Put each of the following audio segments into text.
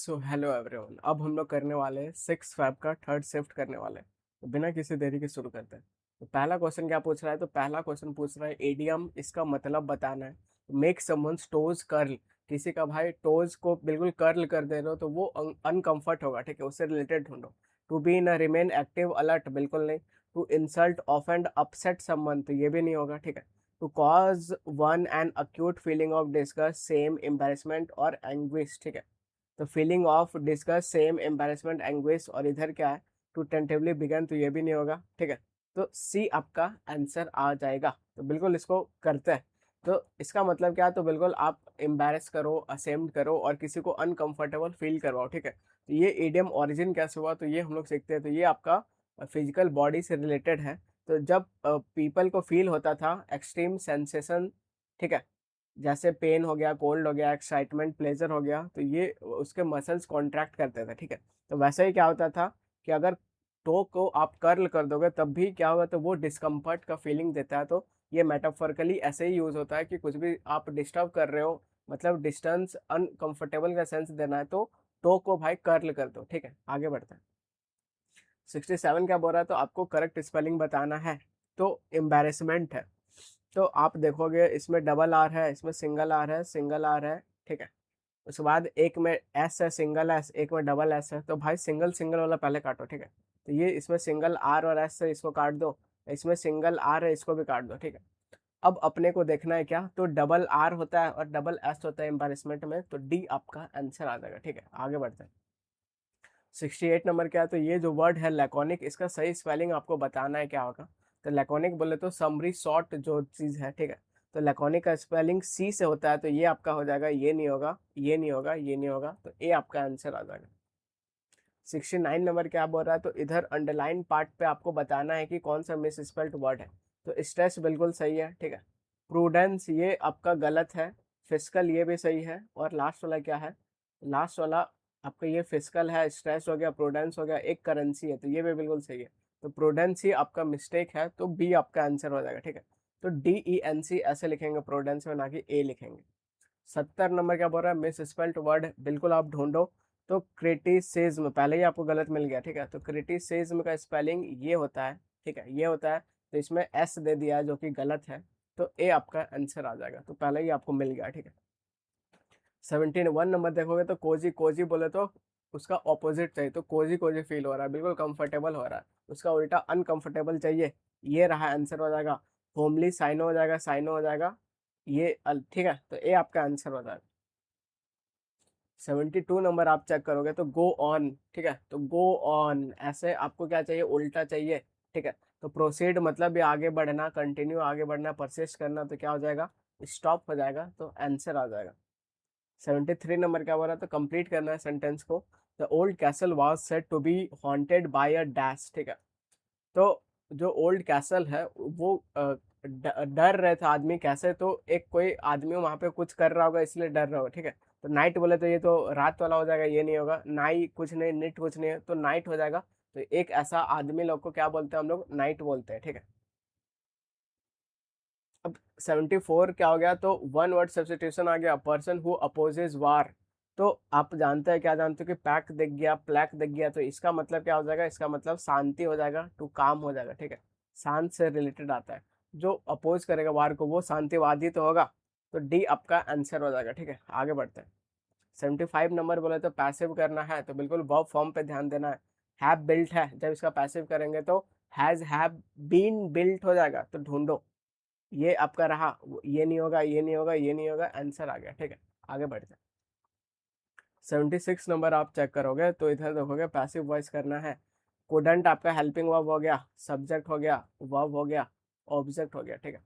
So hello everyone. अब हम लोग करने वाले हैं 6 फैब का थर्ड शिफ्ट करने वाले हैं। तो बिना किसी देरी के शुरू करते हैं। तो पहला क्वेश्चन क्या पूछ रहा है? तो पहला क्वेश्चन पूछ रहा है एडियम, इसका मतलब बताना है। Make someone's toes curl. किसी का भाई टोज को बिल्कुल कर्ल कर दे रहे हो तो वो अनकंफर्ट होगा, ठीक है, उससे रिलेटेड ढूंढो। To be in remain active alert, बिल्कुल नहीं। To insult offend upset someone, तो ये भी नहीं होगा, ठीक है। To cause one an acute feeling of disgust, shame embarrassment और एंग्विश, ठीक है। तो feeling of disgust, shame embarrassment, anguish, और इधर क्या है? टू टेंटिवली बिगन, तो ये भी नहीं होगा, ठीक है। तो सी आपका आंसर आ जाएगा। तो बिल्कुल इसको करते हैं। तो इसका मतलब क्या है? तो बिल्कुल आप एम्बेरस करो, असेम्ड करो और किसी को अनकंफर्टेबल फील करवाओ, ठीक है। तो ये इडियम ओरिजिन कैसे हुआ, तो ये हम लोग सीखते हैं। तो ये आपका फिजिकल बॉडी से रिलेटेड है। तो जब पीपल को फील होता था एक्सट्रीम सेंसेशन, ठीक है, जैसे पेन हो गया, कोल्ड हो गया, एक्साइटमेंट, प्लेजर हो गया, तो ये उसके मसल्स कॉन्ट्रैक्ट करते थे, ठीक है। तो वैसे ही क्या होता था कि अगर टो को आप कर्ल कर दोगे तब भी क्या होगा, तो वो डिस्कम्फर्ट का फीलिंग देता है। तो ये मेटाफोरिकली ऐसे ही यूज होता है कि कुछ भी आप डिस्टर्ब कर रहे हो, मतलब डिस्टेंस अनकंफर्टेबल का सेंस देना है, तो टो को भाई कर्ल कर दो, ठीक है। आगे बढ़ते हैं। 67 क्या बोल रहा है? तो आपको करेक्ट स्पेलिंग बताना है। तो एम्बेरसमेंट है, तो आप देखोगे इसमें डबल आर है, इसमें सिंगल आर है, सिंगल आर है, ठीक है। उसके बाद एक में एस है, सिंगल एस, एक में डबल एस है। तो भाई सिंगल सिंगल वाला पहले काटो, ठीक है। तो ये इसमें सिंगल आर और एस है, इसको काट दो। इसमें सिंगल आर है, इसको भी काट दो, ठीक है। अब अपने को देखना है क्या? तो डबल आर होता है और डबल एस होता है एम्बेरसमेंट में, तो डी आपका आंसर आ जाएगा, ठीक है। आगे बढ़ते हैं। 68 नंबर क्या है? तो ये जो वर्ड है लैकोनिक, इसका सही स्पेलिंग आपको बताना है क्या होगा। तो लैकोनिक बोले तो समरी शॉर्ट जो चीज़ है, ठीक है। तो लैकोनिक का स्पेलिंग सी से होता है, तो ये आपका हो जाएगा, ये नहीं होगा, ये नहीं होगा, ये नहीं होगा, तो ए आपका आंसर आ जाएगा। 69 नंबर क्या बोल रहा है? तो इधर अंडरलाइन पार्ट पे आपको बताना है कि कौन सा मिस स्पेल्ड वर्ड है। तो स्ट्रेस बिल्कुल सही है, ठीक है। प्रूडेंस ये आपका गलत है। फिस्कल ये भी सही है। और लास्ट वाला क्या है? लास्ट वाला आपका ये फिस्कल है, स्ट्रेस हो गया, प्रूडेंस हो गया, एक करेंसी है, तो ये भी बिल्कुल सही है। तो प्रूडेंस ही आपका मिस्टेक है, तो बी आपका आंसर हो जाएगा, ठीक है। तो DENC ऐसे लिखेंगे प्रूडेंस में, ना कि ए लिखेंगे। 70 नंबर क्या बोल रहा है? मिस स्पेल्ट वर्ड, बिल्कुल आप ढूंढो। तो क्रिटिसिज्म पहले ही आपको गलत मिल गया, ठीक है। तो क्रिटिसिज्म का स्पेलिंग ये होता है, ठीक है, ये होता है। तो इसमें एस दे दिया है जो कि गलत है। तो ए आपका आंसर आ जाएगा, तो पहले ही आपको मिल गया, ठीक है। 71 नंबर देखोगे तो कोजी, कोजी बोले तो उसका ऑपोजिट चाहिए। तो कोजी कोजी फील हो रहा है, बिल्कुल कंफर्टेबल हो रहा है, उसका उल्टा अनकंफर्टेबल चाहिए। ये रहा आंसर हो जाएगा। होमली साइनो हो जाएगा, साइनो हो जाएगा। ये ठीक है, तो ए आपका आंसर हो जाएगा। 72 नंबर आप चेक करोगे तो गो ऑन, ठीक है। तो गो ऑन ऐसे आपको क्या चाहिए? उल्टा चाहिए, ठीक है। तो प्रोसीड मतलब ये आगे बढ़ना, कंटिन्यू आगे बढ़ना, परसिस्ट करना, तो क्या हो जाएगा? स्टॉप हो जाएगा, तो आंसर आ जाएगा। 73 नंबर क्या बोल रहा है? तो कंप्लीट करना है सेंटेंस को। The old castle was said to be haunted by a dash, ठीक है। तो जो ओल्ड कैसल है वो डर रहे थे आदमी, कैसे? तो एक कोई आदमी वहां पे कुछ कर रहा होगा इसलिए डर रहा होगा, ठीक है। तो नाइट बोले तो ये तो रात वाला हो जाएगा, ये नहीं होगा। नाई कुछ नहीं, निट कुछ नहीं है, तो नाइट हो जाएगा। तो एक ऐसा आदमी लोग को क्या बोलते हैं हम लोग? नाइट बोलते हैं, ठीक है। अब 74 क्या हो गया? तो वन वर्ड सब्स्टिट्यूशन आ गया, पर्सन हु अपोजेज वार। तो आप जानते हैं, क्या जानते हो कि पैक दिख गया, प्लैक दिख गया, तो इसका मतलब क्या हो जाएगा? इसका मतलब शांति हो जाएगा, टू काम हो जाएगा, ठीक है। शांत से रिलेटेड आता है। जो अपोज करेगा वार को वो शांतिवादी तो होगा। तो डी आपका आंसर हो जाएगा, ठीक है। आगे बढ़ते हैं। 75 नंबर बोले तो पैसिव करना है, तो बिल्कुल वर्ब फॉर्म पे ध्यान देना है। हैव बिल्ट है, जब इसका पैसिव करेंगे तो हैज हैव बीन बिल्ट हो जाएगा, तो ढूंढो। ये आपका रहा, ये नहीं होगा, ये नहीं होगा, ये नहीं होगा, आंसर आ गया, ठीक है। आगे बढ़ते हैं। 76 नंबर आप चेक करोगे तो इधर देखोगे पैसिव वॉइस करना है। कुडंट आपका हेल्पिंग वर्ब हो गया, सब्जेक्ट हो गया, वर्ब हो गया, ऑब्जेक्ट हो गया, ठीक है।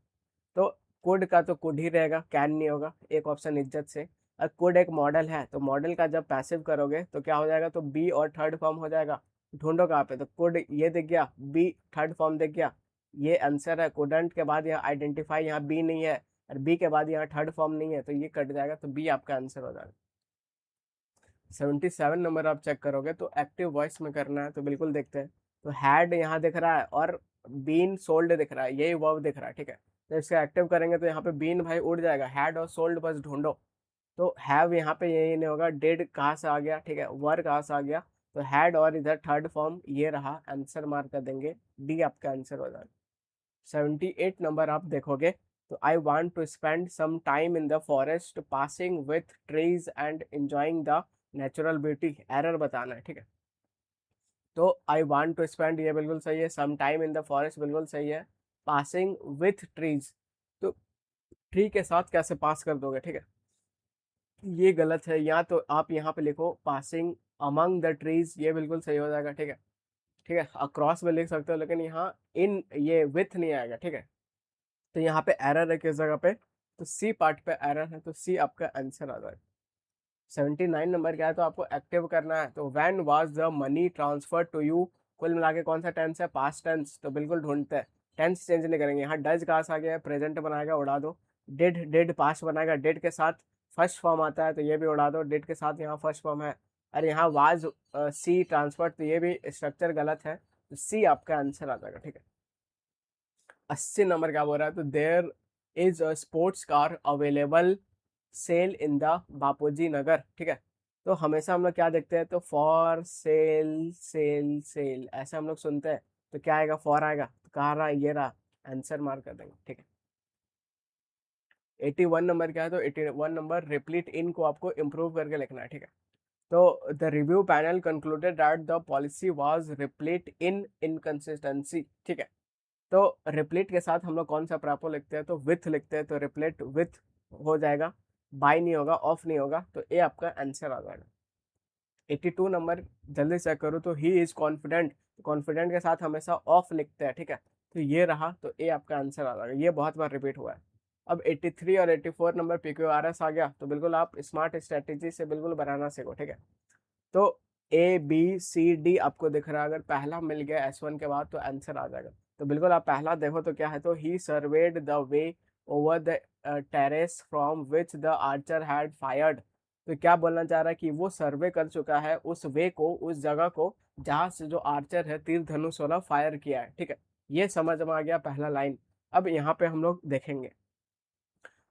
तो कुड का तो कुड ही रहेगा, कैन नहीं होगा, एक ऑप्शन इज्जत से। और कुड एक मॉडल है, तो मॉडल का जब पैसिव करोगे तो क्या हो जाएगा? तो बी और थर्ड फॉर्म हो जाएगा। ढूंढो कहाँ पे? तो कुड ये दिख गया, बी थर्ड फॉर्म दिख गया, ये आंसर है। कुडंट के बाद यहाँ आइडेंटिफाई, यहाँ बी नहीं है, और बी के बाद यहाँ थर्ड फॉर्म नहीं है, तो ये कट जाएगा, तो बी आपका आंसर हो जाएगा। 77 नंबर आप चेक करोगे तो एक्टिव वॉइस में करना है, तो बिल्कुल देखते हैं। तो हैड यहाँ दिख रहा है और बीन सोल्ड दिख रहा है, यही वर्ब दिख रहा है, ठीक है। तो इसका एक्टिव करेंगे तो यहाँ पे बीन भाई उड़ जाएगा, हैड और सोल्ड बस ढूंढो। तो हैव यहाँ पे ये नहीं होगा, डिड कहाँ से आ गया, ठीक है, वर कहाँ से आ गया, तो हैड और इधर थर्ड फॉर्म ये रहा, आंसर मार्क कर देंगे, डी आपका आंसर हो जाएगा। 78 नंबर आप देखोगे तो I want to spend some time in the forest passing with trees and enjoying the natural beauty, error बताना है, ठीक है। तो आई वांट टू स्पेंड ये बिल्कुल सही है, some time in the forest बिल्कुल सही है, पासिंग विथ ट्रीज, तो ट्री के साथ कैसे पास कर दोगे, ठीक है, ये गलत है। या तो आप यहाँ पे लिखो पासिंग अमंग द ट्रीज, ये बिल्कुल सही हो जाएगा, ठीक है, ठीक है, अक्रॉस में लिख सकते हो, लेकिन यहाँ इन ये विथ नहीं आएगा, ठीक है। तो यहाँ पे एरर है किस जगह पे, तो सी पार्ट पे एरर है, तो सी आपका आंसर आ जाएगा। 79 नंबर क्या है, तो आपको एक्टिव करना है, तो when was the money transfer to you, कुल मिला के कौन सा टेंस है, पास्ट टेंस, तो बिल्कुल ढूंढते हैं, टेंस चेंज नहीं करेंगे, यहाँ डज कहाँ से आ गया है, प्रेजेंट बनाएगा, उड़ा दो, डिड पास्ट बनाएगा, डिड के साथ फर्स्ट फॉर्म आता है तो ये भी उड़ा दो, डिड के साथ यहाँ फर्स्ट फॉर्म है, और यहाँ वाज सी ट्रांसफर, तो ये भी स्ट्रक्चर गलत है, तो सी आपका आंसर आ जाएगा, ठीक है। 80 नंबर क्या बोल रहा है, तो there is a sports car available sale in the Bapuji Nagar, ठीक है। तो हमेशा हम लोग क्या देखते हैं, तो फॉर सेल सेल सेल ऐसे हम लोग सुनते हैं, तो क्या आएगा, फॉर आएगा, तो कहाँ रहा, ये रहा, आंसर मार्क कर देंगे, ठीक है। 81 नंबर क्या है, तो 81 नंबर रिप्लीट इन को आपको इम्प्रूव करके लिखना है, ठीक है। तो the review panel concluded that the policy was replete in inconsistency, ठीक है। तो रिप्लीट के साथ हम लोग कौन सा प्रॉपर लिखते हैं, तो विथ लिखते हैं, तो रिप्लीट विथ हो जाएगा, बाय नहीं होगा, ऑफ नहीं होगा, तो ए आपका आंसर आ जाएगा। 82 नंबर जल्दी चेक करो, तो ही इज कॉन्फिडेंट, कॉन्फिडेंट के साथ हमेशा ऑफ लिखते हैं, ठीक है, तो ये रहा, तो ए आपका आंसर आ जाएगा, ये बहुत बार रिपीट हुआ है। अब 83 और 84 नंबर PQRS आ गया, तो बिल्कुल आप स्मार्ट स्ट्रेटेजी से बिल्कुल बनाना सीखो, ठीक है। तो ABCD आपको दिख रहा है, अगर पहला मिल गया S1 के बाद तो आंसर आ जाएगा, तो बिल्कुल आप पहला देखो तो क्या है, तो he served the way over the terrace from which the archer had fired, तो क्या बोलना चाह रहा है कि वो सर्वे कर चुका है उस वे को, उस जगह को जहां से जो आर्चर है तीर धनुष वाला फायर किया है, ठीक है, ये समझ में आ गया पहला लाइन। अब यहाँ पे हम लोग देखेंगे,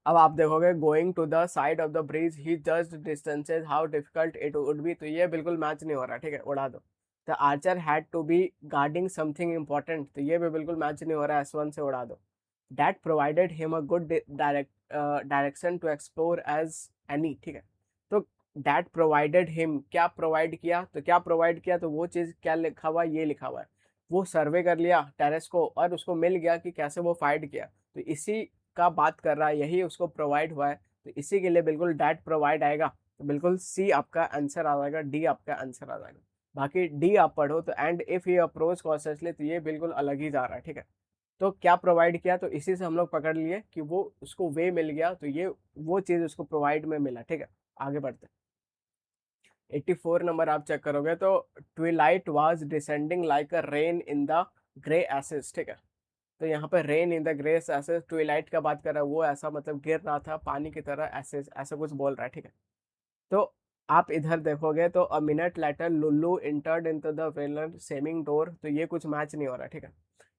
अब आप देखोगे going to the side of the bridge ही just distances how difficult it would be, तो ये बिल्कुल मैच नहीं हो रहा, ठीक है, उड़ा दो। The archer had to be guarding something important, तो ये भी बिल्कुल मैच नहीं हो रहा है, S1 से उड़ा दो। That provided him a good direction to explore as any, ठीक है। तो दैट प्रोवाइडेड हिम, क्या प्रोवाइड किया, तो क्या प्रोवाइड किया, तो वो चीज़ क्या लिखा हुआ है, ये लिखा हुआ है, वो सर्वे कर लिया टेरेस को और उसको मिल गया कि कैसे वो फाइट किया, तो इसी का बात कर रहा है, यही उसको प्रोवाइड हुआ है, तो इसी के लिए बिल्कुल डैट प्रोवाइड आएगा, तो बिल्कुल सी आपका आंसर आ जाएगा, डी आपका आंसर आ जाएगा। बाकी डी आप पढ़ो तो and if you approach consciously, तो ये बिल्कुल अलग ही जा रहा है, ठीक है। तो क्या प्रोवाइड किया, तो इसी से हम लोग पकड़ लिए कि वो उसको वे मिल गया, तो ये वो चीज़ उसको प्रोवाइड में मिला, ठीक है। आगे बढ़ते हैं। 84 नंबर आप चेक करोगे तो twilight was descending like a rain in the grey ashes, ठीक है। तो यहाँ पर रेन इन द ग्रेस ऐसे ट्विलाइट का बात कर रहा है, वो ऐसा मतलब गिर रहा था पानी की तरह, ऐसे ऐसा कुछ बोल रहा है, ठीक है। तो आप इधर देखोगे तो a minute later Lulu entered into the weller seeming door, तो ये कुछ मैच नहीं हो रहा, ठीक है।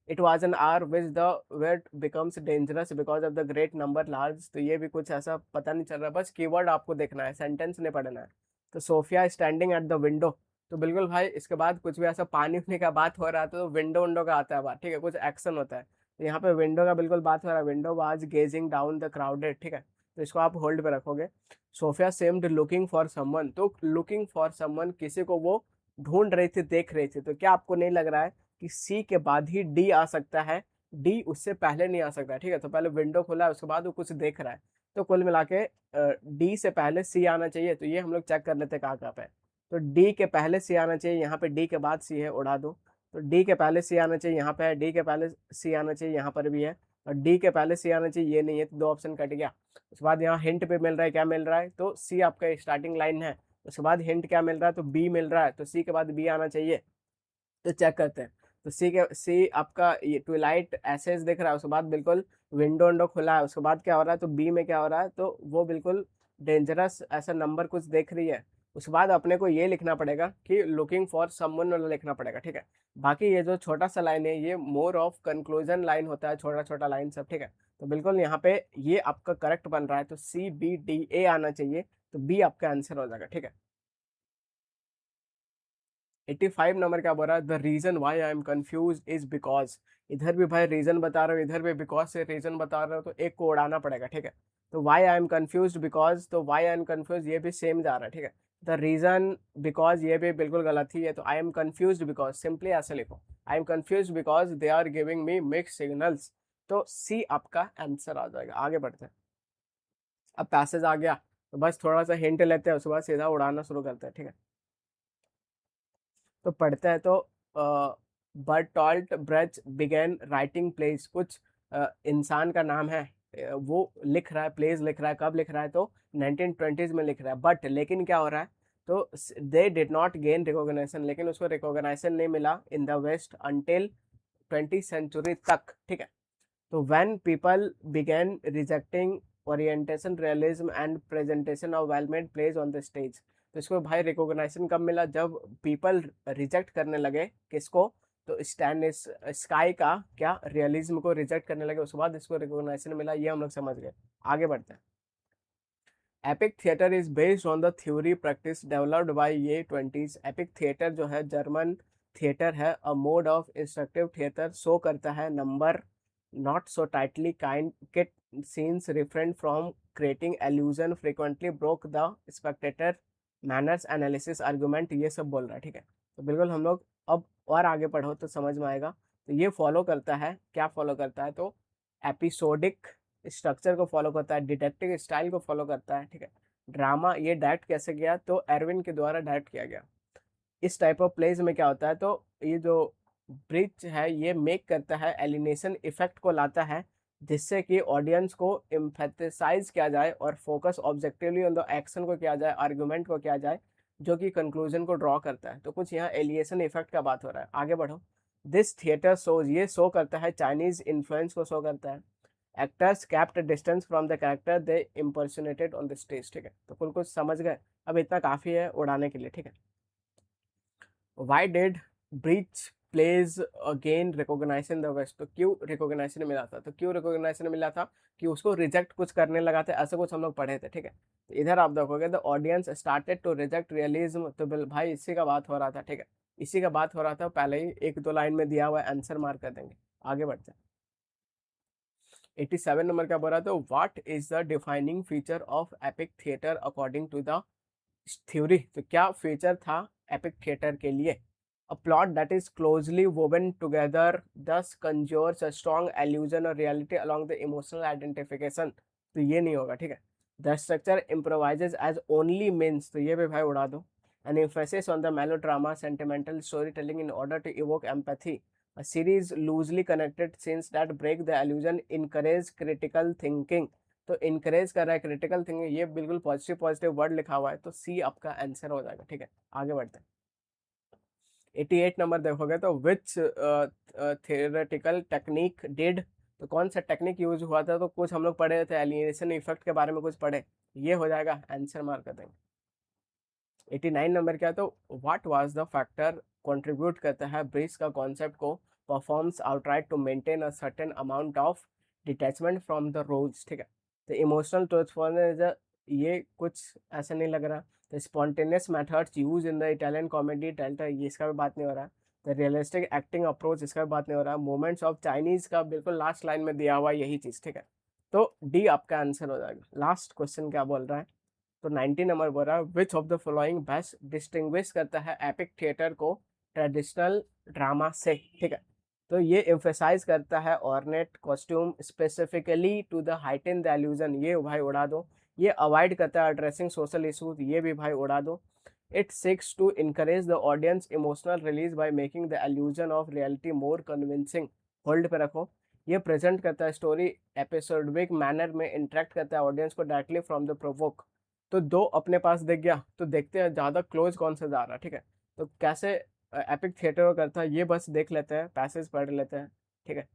It was an hour which the wait becomes dangerous because of the great number large, तो ये भी कुछ ऐसा पता नहीं चल रहा, बस कीवर्ड आपको देखना है, सेंटेंस नहीं पढ़ना है। तो Sophia standing at the window, तो बिल्कुल भाई इसके बाद कुछ भी ऐसा पानी उठने का बात हो रहा है तो विंडो विंडो का आता है बात, ठीक है, कुछ एक्शन होता है, तो यहाँ पे विंडो का बिल्कुल बात हो रहा है, window was gazing down the crowded, ठीक है, तो इसको आप होल्ड पे रखोगे। Sophia seemed looking for someone, तो लुकिंग फॉर समवन किसी को वो ढूंढ रही थी, देख रही थी, तो क्या आपको नहीं लग रहा है कि सी के बाद ही डी आ सकता है, डी उससे पहले नहीं आ सकता, ठीक है। तो पहले विंडो खोला है उसके बाद वो कुछ देख रहा है, तो कुल मिला के डी से पहले सी आना चाहिए, तो ये हम लोग चेक कर लेते हैं कहाँ कहाँ पे है। तो डी के पहले सी आना चाहिए, यहाँ पे डी के बाद सी है, उड़ा दो। तो डी के पहले सी आना चाहिए, यहाँ पे है, डी के पहले सी आना चाहिए, यहाँ पर भी है, और डी के पहले सी आना चाहिए, ये नहीं है, तो दो ऑप्शन कट गया। उसके बाद यहाँ हिंट पे मिल रहा है, क्या मिल रहा है, तो सी आपका स्टार्टिंग लाइन है, उसके बाद हिंट क्या मिल रहा है, तो बी मिल रहा है, तो सी के बाद बी आना चाहिए, तो चेक करते हैं। तो सी आपका ये ट्विलाइट एसेस दिख रहा है, उसके बाद बिल्कुल विंडो विंडो खुला है, उसके बाद क्या हो रहा है, तो बी में क्या हो रहा है, तो वो बिल्कुल डेंजरस ऐसा नंबर कुछ देख रही है। उसके बाद अपने को ये लिखना पड़ेगा कि लुकिंग फॉर समवन वाला लिखना पड़ेगा, ठीक है। बाकी ये जो छोटा सा लाइन है ये मोर ऑफ कंक्लूजन लाइन होता है, छोटा छोटा लाइन सब, ठीक है। तो बिल्कुल यहाँ पे ये आपका करेक्ट बन रहा है, तो CBDA आना चाहिए, तो बी आपका आंसर हो जाएगा, ठीक है। 85 नंबर क्या बोल रहा है, the reason why I am confuse is because. इधर भी भाई रीजन बता रहे हो, इधर भी बिकॉज से रीजन बता रहे हो, तो एक को उड़ाना पड़ेगा, ठीक है। तो why I am confuse because, तो वाई आई एम कंफ्यूज ये भी सेम जा रहा है, ठीक है। द रीजन बिकॉज ये भी बिल्कुल गलत ही है, तो I am confuse because simply ऐसे लिखो, I am confuse because they are giving me mix signals. तो सी आपका आंसर आ जाएगा। आगे बढ़ते हैं। अब पैसेज आ गया, तो बस थोड़ा सा हिंट लेते हैं, उसके बाद सीधा उड़ाना शुरू करते हैं, ठीक है। तो पढ़ते हैं। तो Bertolt Brecht began writing plays, कुछ इंसान का नाम है, वो लिख रहा है, प्लेस लिख रहा है। कब लिख रहा है, तो 1920s में लिख रहा है। बट लेकिन क्या हो रहा है, तो they did not gain recognition, लेकिन उसको रिकॉग्निशन नहीं मिला in the west until 20th century तक, ठीक है। तो when people began rejecting orientation realism and presentation of well-made plays on the stage, तो इसको भाई रिकॉग्नाइजेशन कब मिला, जब पीपल रिजेक्ट करने लगे किसको, तो स्टैन स्काई का क्या रियलिज्म को रिजेक्ट करने लगे, उसके बाद इसको रिकॉग्नाइजेशन मिला। ये हम लोग समझ गए। आगे बढ़ते हैं। Epic theatre is based on the theory practice developed by ये 20s। एपिक थिएटर जो है जर्मन थिएटर है, a mode of instructive theatre, show करता है number not so tightly kind kit scenes refrained from creating illusion frequently broke the spectator manners analysis argument, ये सब बोल रहा है, ठीक है। तो बिल्कुल हम लोग अब और आगे पढ़ो तो समझ में आएगा। तो ये फॉलो करता है, क्या फॉलो करता है, तो एपिसोडिक स्ट्रक्चर को फॉलो करता है, डिटेक्टिव स्टाइल को फॉलो करता है, ठीक है। ड्रामा ये डायरेक्ट कैसे किया, तो एरविन के द्वारा डायरेक्ट किया गया। इस टाइप ऑफ प्लेज में क्या होता है, तो ये जो ब्रिज है ये मेक करता है, एलिनेशन इफेक्ट को लाता है, जिससे कि ऑडियंस को एम्फेसाइज किया जाए और focus objectively on the action को किया जाए, आर्गुमेंट को किया जाए, जो कि कंक्लूजन को ड्रॉ करता है। तो कुछ यहाँ एलिएशन इफेक्ट का बात हो रहा है। आगे बढ़ो। दिस थिएटर शोज, ये शो करता है चाइनीज इन्फ्लुएंस को शो करता है। Actors kept distance from the character they impersonated on the stage, ठीक है। तो कुछ समझ गए। अब इतना काफी है उड़ाने के लिए, ठीक है। Why did Brecht plays again recognization the west, तो क्यों रिकॉग्नाइजेशन मिला था, तो क्यों रिकॉग्नाइजेशन मिला था, कि उसको रिजेक्ट कुछ करने लगा था, ऐसा कुछ हम लोग पढ़े थे, ठीक है। तो इधर आप देखोगे the audience started to reject realism, तो भाई इसी का बात हो रहा था, ठीक है। इसी का बात हो रहा था, पहले ही एक दो लाइन में दिया हुआ आंसर मार्क कर देंगे। आगे बढ़ते हैं। 87 नंबर का बोल रहा था, what is the defining feature of epic theatre according to the theory, तो क्या फीचर था एपिक थिएटर के लिए। A plot that is closely woven together thus conjures a strong illusion of reality along the emotional identification, तो ये नहीं होगा, ठीक है। The structure improvises as only means, तो ये भी भाई उड़ा दो। An emphasis on the melodrama sentimental storytelling in order to evoke empathy, a series loosely connected scenes that break the illusion encourage critical thinking, तो इनकरेज कर रहा है क्रिटिकल थिंकिंग, ये बिल्कुल पॉजिटिव पॉजिटिव वर्ड लिखा हुआ है, तो सी आपका आंसर हो जाएगा, ठीक है। आगे बढ़ते हैं। 88 नंबर देखोगे तो विच थियोरेटिकल टेक्निक डिड, तो कौन सा टेक्निक यूज हुआ था, तो कुछ हम लोग पढ़े थे, एलिनेशन इफेक्ट के बारे में कुछ पढ़े, ये हो जाएगा, आंसर मार्क कर देंगे। 89 नंबर क्या, तो what was the factor contribute करता है ब्रिज का कॉन्सेप्ट को performs outright to maintain a certain amount of detachment from the roles, ठीक है। तो इमोशनल ट्रांसफॉर्मेशन, ये कुछ ऐसा नहीं लग रहा। तो spontaneous methods use in the Italian comedy delta, ये इसका भी बात नहीं हो रहा है। द रियलिस्टिक एक्टिंग अप्रोच, इसका भी बात नहीं हो रहा है। मोमेंट्स ऑफ चाइनीज का बिल्कुल लास्ट लाइन में दिया हुआ यही चीज, ठीक है। तो डी आपका आंसर हो जाएगा। लास्ट क्वेश्चन क्या बोल रहा है, तो 90 नंबर बोल रहा है, which of the following best distinguish करता है एपिक थिएटर को ट्रेडिशनल ड्रामा से, ठीक है। तो ये एम्फेसाइज करता है ornate costume specifically to the heighten the illusion, ये भाई उड़ा दो। ये अवॉइड करता है एड्रेसिंग सोशल इशूज, ये भी भाई उड़ा दो। It seeks to encourage the audience emotional release by making the illusion of reality more convincing, hold पे रखो। ये प्रेजेंट करता है स्टोरी एपिसोडिक मैनर में, इंटरेक्ट करता है ऑडियंस को डायरेक्टली फ्रॉम द प्रोवोक। तो दो अपने पास दिख गया, तो देखते हैं ज़्यादा क्लोज कौन सा जा रहा है, ठीक है। तो कैसे एपिक थिएटर को करता है, ये बस देख लेते हैं, पैसेज पढ़ लेते हैं, ठीक है।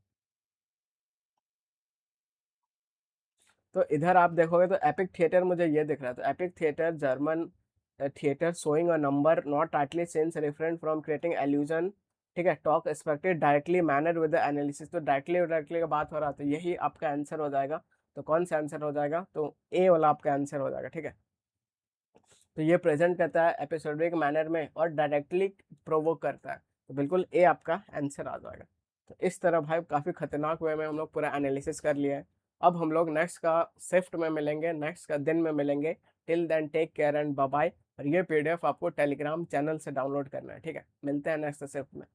तो इधर आप देखोगे तो एपिक थिएटर मुझे ये दिख रहा है, तो epic theatre German theatre showing a number not tightly sense referent from creating illusion, ठीक है, talk expected directly manner with the analysis, तो डायरेक्टली डायरेक्टली का बात हो रहा है, तो यही आपका आंसर हो जाएगा। तो कौन सा आंसर हो जाएगा, तो ए वाला आपका आंसर हो जाएगा, ठीक है। तो ये प्रेजेंट करता है एपिसोडिक मैनर में और डायरेक्टली प्रोवोक करता है। तो बिल्कुल ए आपका आंसर आ जाएगा। तो इस तरह भाई काफ़ी खतरनाक वे में हम लोग पूरा एनालिसिस कर लिया है। अब हम लोग नेक्स्ट का शिफ्ट में मिलेंगे, नेक्स्ट का दिन में मिलेंगे। Till then take care and bye bye. और ये पीडीएफ आपको टेलीग्राम चैनल से डाउनलोड करना है, ठीक है। मिलते हैं नेक्स्ट शिफ्ट में।